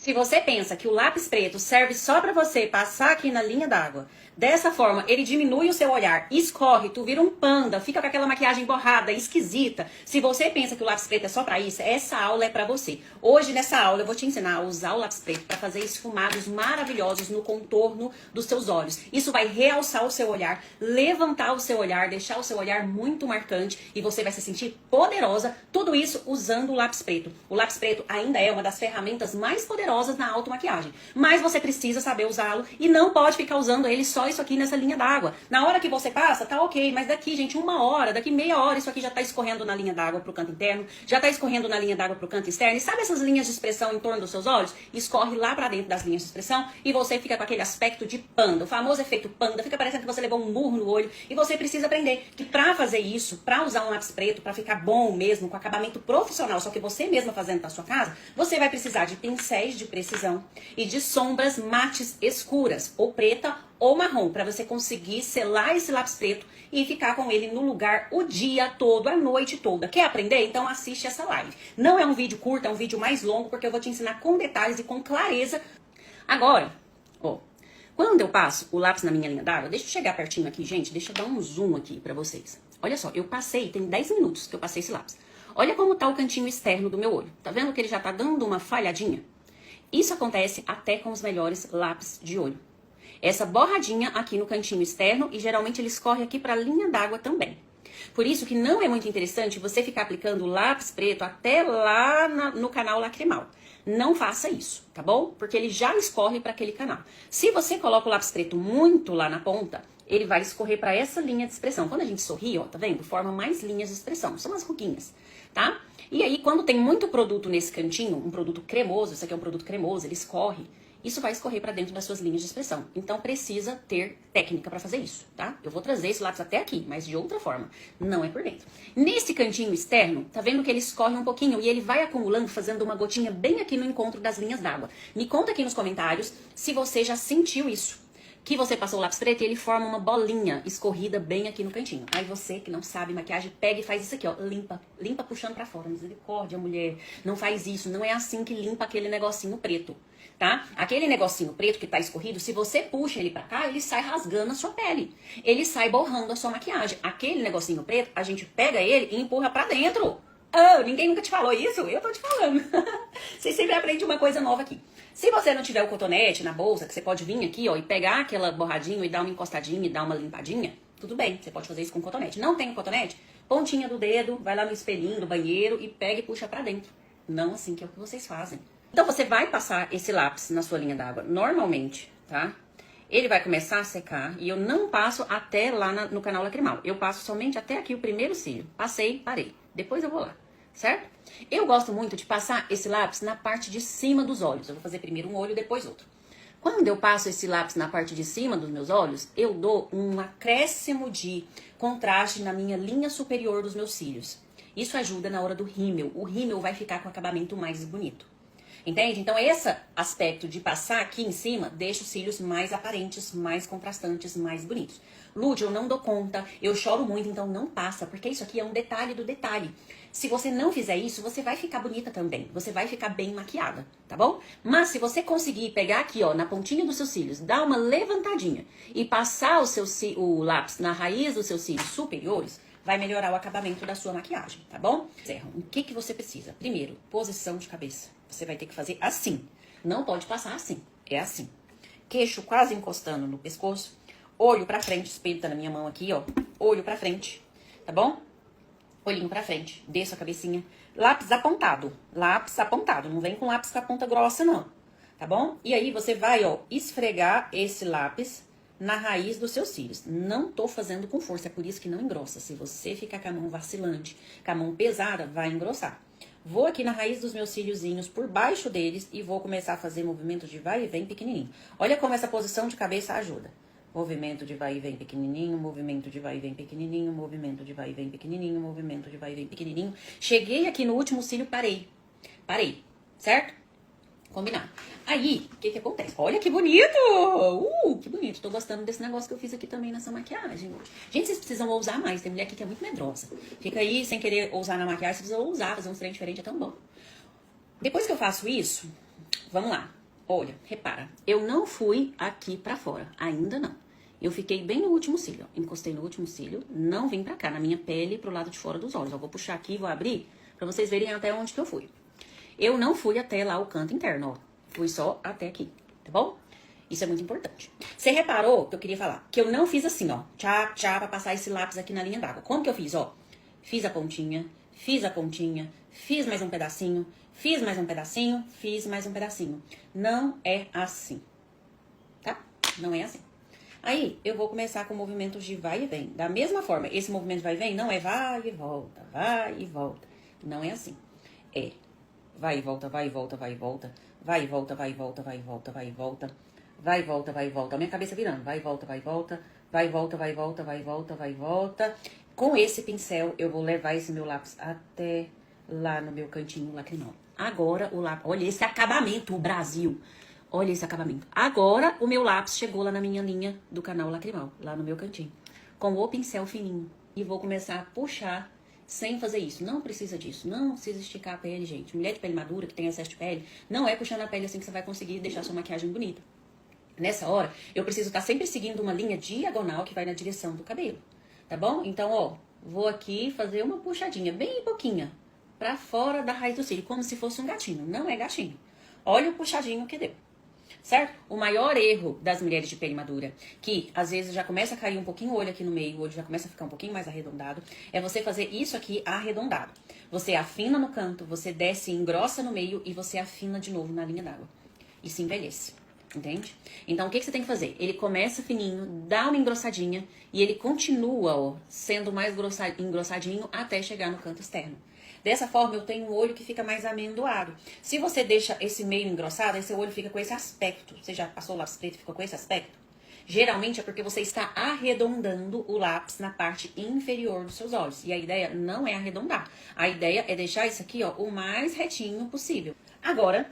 Se você pensa que o lápis preto serve só pra você passar aqui na linha d'água, dessa forma ele diminui o seu olhar, escorre, tu vira um panda, fica com aquela maquiagem borrada, esquisita. Se você pensa que o lápis preto é só pra isso, essa aula é pra você. Hoje nessa aula eu vou te ensinar a usar o lápis preto pra fazer esfumados maravilhosos no contorno dos seus olhos. Isso vai realçar o seu olhar, levantar o seu olhar, deixar o seu olhar muito marcante e você vai se sentir poderosa. Tudo isso usando o lápis preto. O lápis preto ainda é uma das ferramentas mais poderosas na automaquiagem, mas você precisa saber usá-lo e não pode ficar usando ele só isso aqui nessa linha d'água. Na hora que você passa, tá ok, mas daqui, gente, 1 hora, daqui meia hora, isso aqui já tá escorrendo na linha d'água pro canto interno, já tá escorrendo na linha d'água pro canto externo, e sabe essas linhas de expressão em torno dos seus olhos? Escorre lá pra dentro das linhas de expressão e você fica com aquele aspecto de panda, o famoso efeito panda, fica parecendo que você levou um murro no olho, e você precisa aprender que pra fazer isso, pra usar um lápis preto, pra ficar bom mesmo, com acabamento profissional, só que você mesma fazendo na sua casa, você vai precisar de pincéis de precisão e de sombras mates escuras, ou preta ou marrom, para você conseguir selar esse lápis preto e ficar com ele no lugar o dia todo, a noite toda. Quer aprender? Então assiste essa live. Não é um vídeo curto, é um vídeo mais longo, porque eu vou te ensinar com detalhes e com clareza. Agora, ó, quando eu passo o lápis na minha linha d'água, deixa eu chegar pertinho aqui, gente, deixa eu dar um zoom aqui pra vocês. Olha só, eu passei, tem 10 minutos que eu passei esse lápis. Olha como tá o cantinho externo do meu olho. Tá vendo que ele já tá dando uma falhadinha? Isso acontece até com os melhores lápis de olho. Essa borradinha aqui no cantinho externo e geralmente ele escorre aqui para a linha d'água também. Por isso que não é muito interessante você ficar aplicando o lápis preto até lá no canal lacrimal. Não faça isso, tá bom? Porque ele já escorre para aquele canal. Se você coloca o lápis preto muito lá na ponta, ele vai escorrer para essa linha de expressão. Quando a gente sorri, ó, tá vendo? Forma mais linhas de expressão, são as ruguinhas, tá? E aí, quando tem muito produto nesse cantinho, um produto cremoso, esse aqui é um produto cremoso, ele escorre, isso vai escorrer para dentro das suas linhas de expressão. Então, precisa ter técnica para fazer isso, tá? Eu vou trazer esse lápis até aqui, mas de outra forma, não é por dentro. Nesse cantinho externo, tá vendo que ele escorre um pouquinho e ele vai acumulando, fazendo uma gotinha bem aqui no encontro das linhas d'água. Me conta aqui nos comentários se você já sentiu isso. Que você passou o lápis preto e ele forma uma bolinha escorrida bem aqui no cantinho. Aí você, que não sabe maquiagem, pega e faz isso aqui, ó. Limpa. Limpa puxando pra fora. Misericórdia, mulher. Não faz isso. Não é assim que limpa aquele negocinho preto, tá? Aquele negocinho preto que tá escorrido, se você puxa ele pra cá, ele sai rasgando a sua pele. Ele sai borrando a sua maquiagem. Aquele negocinho preto, a gente pega ele e empurra pra dentro. Oh, ninguém nunca te falou isso? Eu tô te falando. Você sempre aprende uma coisa nova aqui. Se você não tiver o cotonete na bolsa, que você pode vir aqui, ó, e pegar aquela borradinha e dar uma encostadinha e dar uma limpadinha, tudo bem, você pode fazer isso com cotonete. Não tem cotonete? Pontinha do dedo, vai lá no espelhinho do banheiro e pega e puxa pra dentro. Não assim, que é o que vocês fazem. Então você vai passar esse lápis na sua linha d'água normalmente, tá? Ele vai começar a secar e eu não passo até lá no canal lacrimal. Eu passo somente até aqui o primeiro cílio. Passei, parei. Depois eu vou lá, certo? Eu gosto muito de passar esse lápis na parte de cima dos olhos. Eu vou fazer primeiro um olho, depois outro. Quando eu passo esse lápis na parte de cima dos meus olhos, eu dou um acréscimo de contraste na minha linha superior dos meus cílios. Isso ajuda na hora do rímel. O rímel vai ficar com acabamento mais bonito. Entende? Então, esse aspecto de passar aqui em cima deixa os cílios mais aparentes, mais contrastantes, mais bonitos. Lud, eu não dou conta, eu choro muito, então não passa, porque isso aqui é um detalhe do detalhe. Se você não fizer isso, você vai ficar bonita também, você vai ficar bem maquiada, tá bom? Mas se você conseguir pegar aqui, ó, na pontinha dos seus cílios, dar uma levantadinha e passar o lápis na raiz dos seus cílios superiores, vai melhorar o acabamento da sua maquiagem, tá bom? O que você precisa? Primeiro, posição de cabeça. Você vai ter que fazer assim. Não pode passar assim. É assim. Queixo quase encostando no pescoço. Olho pra frente. Espelho tá na minha mão aqui, ó. Olho pra frente. Tá bom? Olhinho pra frente. Desço a cabecinha. Lápis apontado. Lápis apontado. Não vem com lápis com a ponta grossa, não. Tá bom? E aí você vai, ó, esfregar esse lápis na raiz dos seus cílios. Não tô fazendo com força. É por isso que não engrossa. Se você ficar com a mão vacilante, com a mão pesada, vai engrossar. Vou aqui na raiz dos meus cíliozinhos, por baixo deles, e vou começar a fazer movimento de vai e vem pequenininho. Olha como essa posição de cabeça ajuda. Movimento de vai e vem pequenininho, movimento de vai e vem pequenininho, movimento de vai e vem pequenininho, movimento de vai e vem pequenininho. Cheguei aqui no último cílio, parei. Parei, certo? Combinado. Aí, o que acontece? Olha que bonito! Que bonito. Tô gostando desse negócio que eu fiz aqui também nessa maquiagem. Gente, vocês precisam ousar mais. Tem mulher aqui que é muito medrosa. Fica aí sem querer ousar na maquiagem, você precisa ousar, fazer um trem diferente, é tão bom. Depois que eu faço isso, Vamos lá. Olha, repara. Eu não fui aqui pra fora. Ainda não. Eu fiquei bem no último cílio. Ó. Encostei no último cílio. Não vim pra cá, na minha pele, pro lado de fora dos olhos. Eu vou puxar aqui, vou abrir, pra vocês verem até onde que eu fui. Eu não fui até lá o canto interno, ó. Fui só até aqui, tá bom? Isso é muito importante. Você reparou que eu queria falar? Que eu não fiz assim, ó. Tchá, tchá, pra passar esse lápis aqui na linha d'água. Como que eu fiz, ó? Fiz a pontinha, fiz mais um pedacinho, fiz mais um pedacinho, fiz mais um pedacinho. Não é assim, tá? Não é assim. Aí, eu vou começar com movimentos de vai e vem. Da mesma forma, esse movimento de vai e vem não é vai e volta, vai e volta. Não é assim. É vai e volta, vai e volta, vai e volta, vai e volta, vai e volta, vai e volta, vai e volta, vai e volta, vai e volta. A minha cabeça virando, vai e volta, vai e volta, vai e volta, vai e volta, vai e volta, vai e volta. Com esse pincel, eu vou levar esse meu lápis até lá no meu cantinho lacrimal. Agora, o lápis... Olha esse acabamento, o Brasil. Olha esse acabamento. Agora, o meu lápis chegou lá na minha linha do canal lacrimal, lá no meu cantinho. Com o pincel fininho. E vou começar a puxar sem fazer isso. Não precisa disso. Não precisa esticar a pele, gente. Mulher de pele madura, que tem excesso de pele, não é puxando a pele assim que você vai conseguir deixar sua maquiagem bonita. Nessa hora, eu preciso estar sempre seguindo uma linha diagonal que vai na direção do cabelo. Tá bom? Então, ó, vou aqui fazer uma puxadinha bem pouquinha pra fora da raiz do cílio, como se fosse um gatinho. Não é gatinho. Olha o puxadinho que deu. Certo? O maior erro das mulheres de pele madura, que às vezes já começa a cair um pouquinho o olho aqui no meio, o olho já começa a ficar um pouquinho mais arredondado, é você fazer isso aqui arredondado. Você afina no canto, você desce, engrossa no meio e você afina de novo na linha d'água. E se envelhece. Entende? Então, o que você tem que fazer? Ele começa fininho, dá uma engrossadinha e ele continua, ó, sendo mais engrossadinho até chegar no canto externo. Dessa forma, eu tenho um olho que fica mais amendoado. Se você deixa esse meio engrossado, aí seu olho fica com esse aspecto. Você já passou o lápis preto e ficou com esse aspecto? Geralmente é porque você está arredondando o lápis na parte inferior dos seus olhos. E a ideia não é arredondar. A ideia é deixar isso aqui, ó, o mais retinho possível. Agora,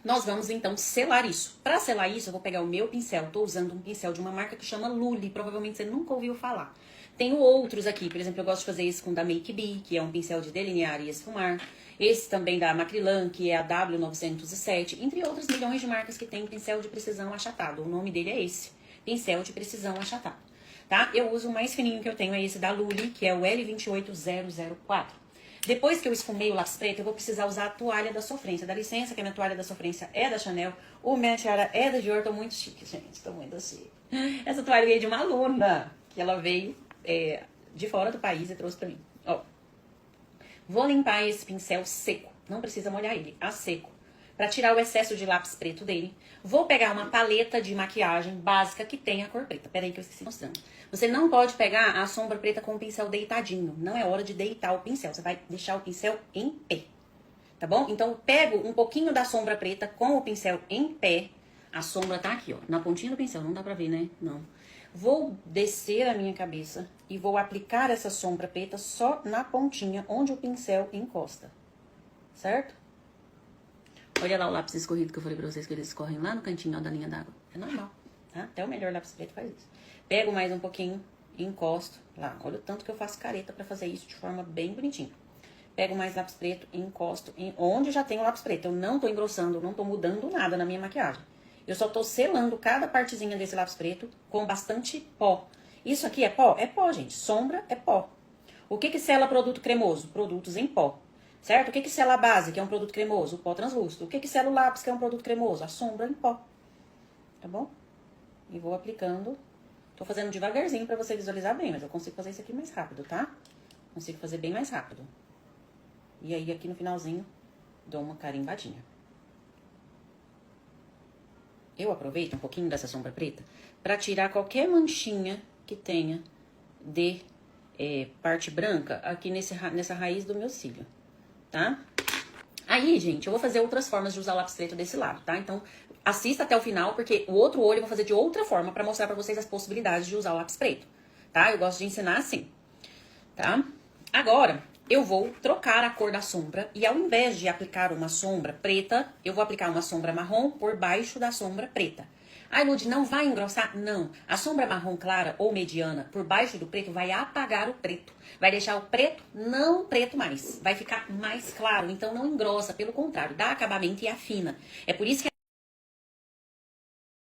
nós vamos, então, selar isso. Para selar isso, eu vou pegar o meu pincel. Estou usando um pincel de uma marca que chama Lully. Provavelmente você nunca ouviu falar. Tenho outros aqui. Por exemplo, eu gosto de fazer esse com da Make Be, que é um pincel de delinear e esfumar. Esse também da Macrylan, que é a W907. Entre outras milhões de marcas que tem pincel de precisão achatado. O nome dele é esse. Pincel de precisão achatado. Tá? Eu uso o mais fininho que eu tenho, é esse da Lully, que é o L28004. Depois que eu esfumei o lápis preto, eu vou precisar usar a toalha da sofrência. Dá licença, que a minha toalha da sofrência é da Chanel. O minha tiara é da Dior. Tô muito chique, gente. Tô muito chique. Essa toalha veio de uma aluna, que ela veio de fora do país e trouxe pra mim. Ó. Vou limpar esse pincel seco. Não precisa molhar ele, a seco. Pra tirar o excesso de lápis preto dele. Vou pegar uma paleta de maquiagem básica que tem a cor preta. Pera aí que eu esqueci mostrando. Você não pode pegar a sombra preta com o pincel deitadinho. Não é hora de deitar o pincel. Você vai deixar o pincel em pé. Tá bom? Então, eu pego um pouquinho da sombra preta com o pincel em pé. A sombra tá aqui, ó. Na pontinha do pincel. Não dá pra ver, né? Não. Vou descer a minha cabeça e vou aplicar essa sombra preta só na pontinha onde o pincel encosta. Certo? Olha lá o lápis escorrido que eu falei pra vocês que eles escorrem lá no cantinho ó, da linha d'água. É normal, tá? Até o melhor lápis preto faz isso. Pego mais um pouquinho e encosto lá. Olha o tanto que eu faço careta pra fazer isso de forma bem bonitinha. Pego mais lápis preto e encosto em onde já tem o lápis preto. Eu não tô engrossando, eu não tô mudando nada na minha maquiagem. Eu só tô selando cada partezinha desse lápis preto com bastante pó. Isso aqui é pó? É pó, gente. Sombra é pó. O que que sela produto cremoso? Produtos em pó. Certo? O que que sela a base, que é um produto cremoso? O pó translúcido. O que que sela o lápis, que é um produto cremoso? A sombra em pó. Tá bom? E vou aplicando. Tô fazendo devagarzinho pra você visualizar bem, mas eu consigo fazer isso aqui mais rápido, tá? Consigo fazer bem mais rápido. E aí, aqui no finalzinho, dou uma carimbadinha. Eu aproveito um pouquinho dessa sombra preta pra tirar qualquer manchinha que tenha de parte branca aqui nessa raiz do meu cílio. Tá? Aí, gente, eu vou fazer outras formas de usar o lápis preto desse lado, tá? Então, assista até o final, porque o outro olho eu vou fazer de outra forma pra mostrar pra vocês as possibilidades de usar o lápis preto, tá? Eu gosto de ensinar assim, tá? Agora, eu vou trocar a cor da sombra e ao invés de aplicar uma sombra preta, eu vou aplicar uma sombra marrom por baixo da sombra preta. Ai, Lud, não vai engrossar? Não. A sombra marrom clara ou mediana por baixo do preto vai apagar o preto. Vai deixar o preto não preto mais. Vai ficar mais claro, então não engrossa, pelo contrário, dá acabamento e afina. É por isso que